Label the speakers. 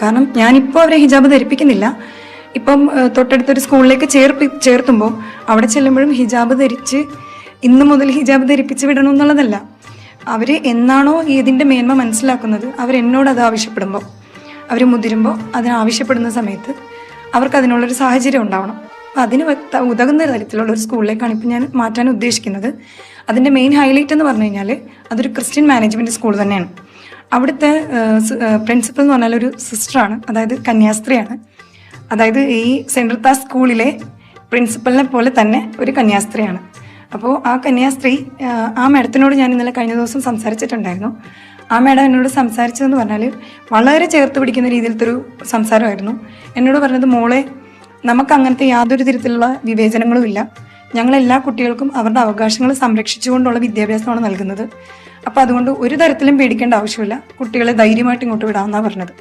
Speaker 1: കാരണം ഞാനിപ്പോൾ അവരെ ഹിജാബ് ധരിപ്പിക്കുന്നില്ല. ഇപ്പം തൊട്ടടുത്തൊരു സ്കൂളിലേക്ക് ചേർത്തുമ്പോൾ അവിടെ ചെല്ലുമ്പോഴും ഹിജാബ് ധരിച്ച് ഇന്ന് മുതൽ ഹിജാബ് ധരിപ്പിച്ച് വിടണം എന്നുള്ളതല്ല. അവർ എന്നാണോ ഇതിൻ്റെ മേന്മ മനസ്സിലാക്കുന്നത് അവരെന്നോട് അത് ആവശ്യപ്പെടുമ്പോൾ, അവർ മുതിരുമ്പോൾ അതിനാവശ്യപ്പെടുന്ന സമയത്ത് അവർക്ക് അതിനുള്ളൊരു സാഹചര്യം ഉണ്ടാവണം. അപ്പം അതിന് ഉതകുന്ന തരത്തിലുള്ള ഒരു സ്കൂളിലേക്കാണ് ഇപ്പം ഞാൻ മാറ്റാൻ ഉദ്ദേശിക്കുന്നത്. അതിൻ്റെ മെയിൻ ഹൈലൈറ്റ് എന്ന് പറഞ്ഞു കഴിഞ്ഞാൽ അതൊരു ക്രിസ്ത്യൻ മാനേജ്മെൻറ്റ് സ്കൂൾ തന്നെയാണ്. അവിടുത്തെ പ്രിൻസിപ്പൽ എന്ന് പറഞ്ഞാൽ ഒരു സിസ്റ്ററാണ്, അതായത് കന്യാസ്ത്രീയാണ്. അതായത് ഈ സെൻട്രൽ താസ് സ്കൂളിലെ പ്രിൻസിപ്പലിനെ പോലെ തന്നെ ഒരു കന്യാസ്ത്രീയാണ്. അപ്പോൾ ആ കന്യാസ്ത്രീ ആ മാഡത്തിനോട് ഞാൻ ഇന്നലെ കഴിഞ്ഞ ദിവസം സംസാരിച്ചിട്ടുണ്ടായിരുന്നു. ആ മാഡം എന്നോട് സംസാരിച്ചതെന്ന് പറഞ്ഞാൽ വളരെ ചേർത്ത് പിടിക്കുന്ന രീതിയിലത്തെ ഒരു സംസാരമായിരുന്നു. എന്നോട് പറഞ്ഞത്, മോളെ, നമുക്ക് അങ്ങനത്തെ യാതൊരു തരത്തിലുള്ള വിവേചനങ്ങളുമില്ല. ഞങ്ങളെല്ലാ കുട്ടികൾക്കും അവരുടെ അവകാശങ്ങൾ സംരക്ഷിച്ചുകൊണ്ടുള്ള വിദ്യാഭ്യാസമാണ് നൽകുന്നത്. അപ്പോൾ അതുകൊണ്ട് ഒരു തരത്തിലും പേടിക്കേണ്ട ആവശ്യമില്ല, കുട്ടികളെ ധൈര്യമായിട്ട് ഇങ്ങോട്ട് വിടാമെന്നാണ് പറഞ്ഞത്.